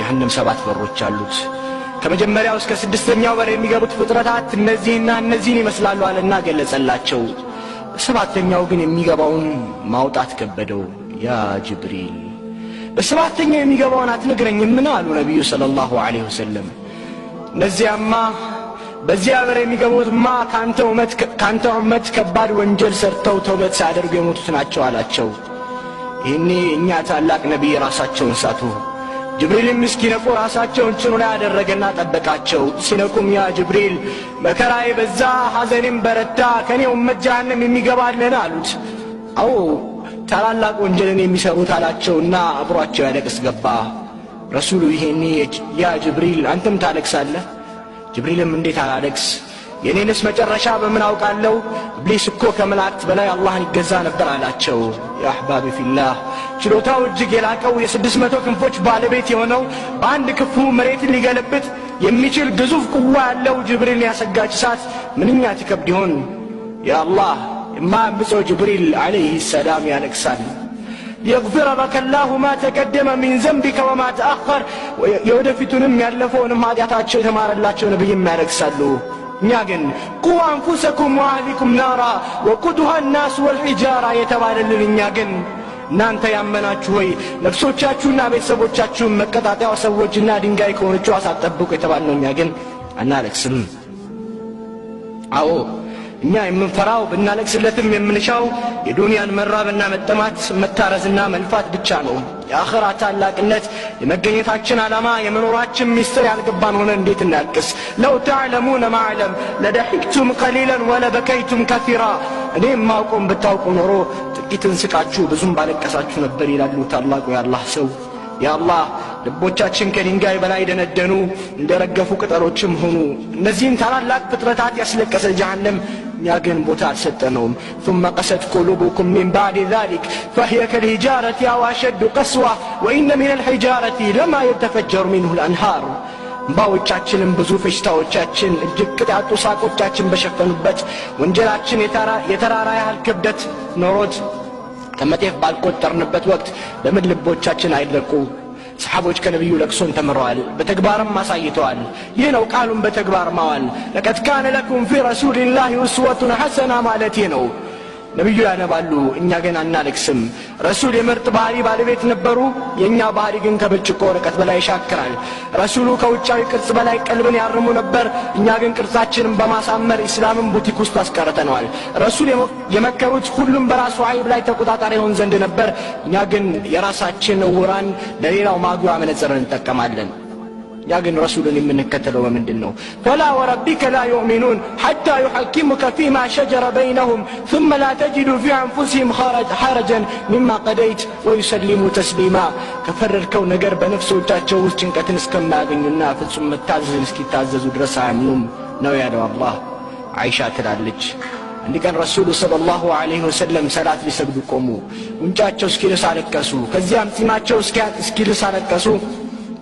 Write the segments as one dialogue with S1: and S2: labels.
S1: ጀሃነም 7 በሮች አሉት። ከመጀመሪያው እስከ 6ኛው በር የሚገቡት ፍጥረታት እነዚህና እነዚህን ይመስላሉ አለና ገለጸላቸው። 7ኛው ግን የሚገባውን ማውጣት ከበደው። ያ ጅብሪል በ7ኛው የሚገባውን አትነግረኝም? ምን አሉ ነብዩ ሰለላሁ ዐለይሂ ወሰለም። እነዚያማ በዚያ በር የሚገቡትማ ካንተ ኡመት ከባድ ወንጀል ሰርተው ተውበት ሲያደርጉ የሞቱት ናቸው አላቸው። ይህኔ እኛ ታላቅ ነቢይ ራሳቸውን ሳቱ። ጅብሪልም እስኪነቁ ራሳቸውን ጭኑ ላይ ያደረገና ጠበቃቸው። ሲነቁም ያ ጅብሪል መከራዬ በዛ፣ ሐዘኔም በረታ፣ ከኔ ኡመት ጀሃነም የሚገባለን አሉት። አዎ ታላላቅ ወንጀልን የሚሰሩት አላቸውና አብሯቸው ያለቅስ ገባ። ረሱሉ ይሄኔ ያ ጅብሪል አንተም ታለቅሳለህ? ጅብሪልም እንዴት አላለቅስ? የኔንስ መጨረሻ በምን አውቃለሁ? ኢብሊስ እኮ ከመላእክት በላይ አላህን ይገዛ ነበር አላቸው። ያ አህባቢ ፊላህ ችሎታው እጅግ የላቀው የ600 ክንፎች ባለቤት የሆነው በአንድ ክፉ መሬትን ሊገለብጥ የሚችል ግዙፍ ቁዋ ያለው ጅብሪል ያሰጋች እሳት ምንኛ ትከብድ ይሆን? ያ አላህ የማያምፀው ጅብሪል ዐለይሂ ሰላም ያለቅሳል። ሊየግፊረ ለከ ላሁ ማ ተቀደመ ሚን ዘንቢከ ወማ ተአኸር፣ የወደፊቱንም ያለፈውንም ኃጢአታቸው የተማረላቸው ነቢይም ያለቅሳሉ። እኛ ግን ቁ አንፉሰኩም ወአህሊኩም ናራ ወቁዱሃ ናስ ወልሒጃራ የተባለልን እኛ ግን እናንተ ያመናችሁ ሆይ ነፍሶቻችሁና ቤተሰቦቻችሁን መቀጣጠያ ሰዎችና ድንጋይ ከሆነችው አሳጠብቁ የተባልነው እኛ ግን አናለቅስም። አዎ እኛ የምንፈራው ብናለቅስለትም የምንሻው የዱንያን መራብና መጠማት መታረዝና መልፋት ብቻ ነው። የአኺራ ታላቅነት የመገኘታችን ዓላማ የመኖራችን ሚስጥር ያልገባን ሆነ እንዴት እናልቅስ? ለው ተዕለሙነ ማዕለም ለደሒክቱም ቀሊለን ወለበከይቱም ከሲራ። እኔ የማውቀውን ብታውቁ ኖሮ ጥቂትን ስቃችሁ ብዙም ባለቀሳችሁ ነበር ይላሉ ታላቁ የአላህ ሰው። ያአላህ ልቦቻችን ከድንጋይ በላይ ደነደኑ፣ እንደረገፉ ቅጠሎችም ሆኑ። እነዚህን ታላላቅ ፍጥረታት ያስለቀሰ ጀሃነም እኛ ግን ቦታ አልሰጠነውም። ثم قست قلوبكم من بعد ذلك فهي كالحجارة أو أشد قسوة وإن من الحجارة لما يتفجر منه الأنهار። ባዎቻችንም ብዙ ፈሽታዎቻችን እጅግ ቅጣቱ ሳቆቻችን በሸፈኑበት ወንጀላችን የተራራ ያህል ክብደት ኖሮት ከመጤፍ ባልቆጠርንበት ወቅት በምን ልቦቻችን አይደርቁ? ሰሓቦች ከነቢዩ ለቅሶን ተምረዋል፣ በተግባርም አሳይተዋል። ይህ ነው ቃሉን በተግባር ማዋል። ለቀድ ካነ ለኩም ፊ ረሱሊላሂ ኡስወቱን ሐሰና ማለት ይህ ነው። ነቢዩ ያነባሉ፣ እኛ ግን አናለቅስም። ረሱል የምርጥ ባህሪ ባለቤት ነበሩ። የእኛ ባህሪ ግን ከብርጭቆ ወረቀት በላይ ይሻክራል። ረሱሉ ከውጫዊ ቅርጽ በላይ ቀልብን ያርሙ ነበር። እኛ ግን ቅርጻችንን በማሳመር ኢስላምን ቡቲክ ውስጥ አስቀርተነዋል። ረሱል የመከሩት ሁሉም በራሱ አይብ ላይ ተቆጣጣሪ ይሆን ዘንድ ነበር። እኛ ግን የራሳችን እውራን ለሌላው ማጉያ መነጽርን እንጠቀማለን። ያ ግን ረሱልን የምንከተለው በምንድን ነው? ፈላ ወረቢከ ላ ዩእሚኑን ሐታ ዩሐኪሙከ ፊማ ሸጀረ በይነሁም ثم لا تجدوا في أنفسهم حرجا مما قضيت ويسلموا تسليما። ከፈረድከው ነገር በነፍሶቻቸው ውስጥ ጭንቀትን እስከማያገኙና ፍጹም መታዘዝን እስኪታዘዙ ድረስ አያምኑም ነው ያለው አላህ። አይሻ ትላለች አንድ ቀን ረሱሉ ሰለላሁ ዐለይሂ ወሰለም ሰላት ሊሰግዱ ቆሙ። ጉንጫቸው እስኪልስ አለቀሱ። ከዚያም ጺማቸው እስኪልስ አለቀሱ።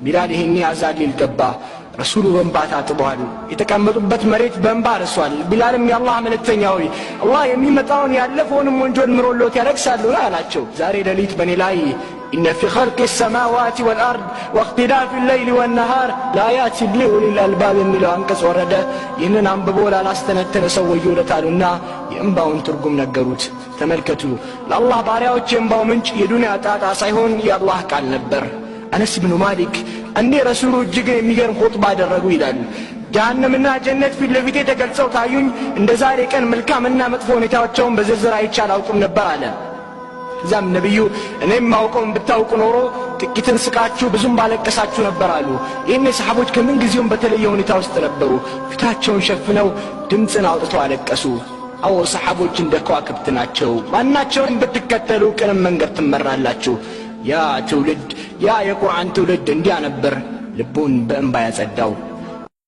S1: ቢላል ይሄን ያዛል ይልገባ። ረሱሉ በእንባ ታጥበዋል። የተቀመጡበት መሬት በእንባ ረሷል። ቢላልም የአላህ መልእክተኛ ሆይ አላህ የሚመጣውን ያለፈውንም ወንጀል ምሮሎት ያለቅሳሉ አላቸው። ዛሬ ሌሊት በእኔ ላይ ኢነ ፊ ኸልቂ ሰማዋት ወልአርድ ወእኽቲላፊ ሌይሊ ወነሃር ለአያት ሊኡሊል አልባብ የሚለው አንቀጽ ወረደ። ይህንን አንብቦ ላላስተነተነ ሰው ወዮለታሉና የእንባውን ትርጉም ነገሩት። ተመልከቱ፣ ለአላህ ባሪያዎች የእንባው ምንጭ የዱንያ ጣጣ ሳይሆን የአላህ ቃል ነበር። አነስ ብኑ ማሊክ እንዴ ረሱሉ እጅግ የሚገርም ኹጥባ አደረጉ ይላል። ጀሃነምና ጀነት ፊት ለፊቴ ተገልጸው ታዩኝ። እንደ ዛሬ ቀን መልካምና መጥፎ ሁኔታቸውን በዝርዝር አይቼ አላውቅም ነበር አለ። እዛም ነቢዩ እኔም ማውቀውን ብታውቁ ኖሮ ጥቂትን ስቃችሁ ብዙም ባለቀሳችሁ ነበር አሉ። ይህኔ ሰሓቦች ከምን ጊዜውም በተለየ ሁኔታ ውስጥ ነበሩ። ፊታቸውን ሸፍነው ድምፅን አውጥተው አለቀሱ። አዎ ሰሓቦች እንደ ከዋክብት ናቸው። ማናቸውን ብትከተሉ ቅንም መንገድ ትመራላችሁ። ያ ትውልድ ያ የቁርአን ትውልድ እንዲያ ነበር ልቡን በእንባ ያጸዳው።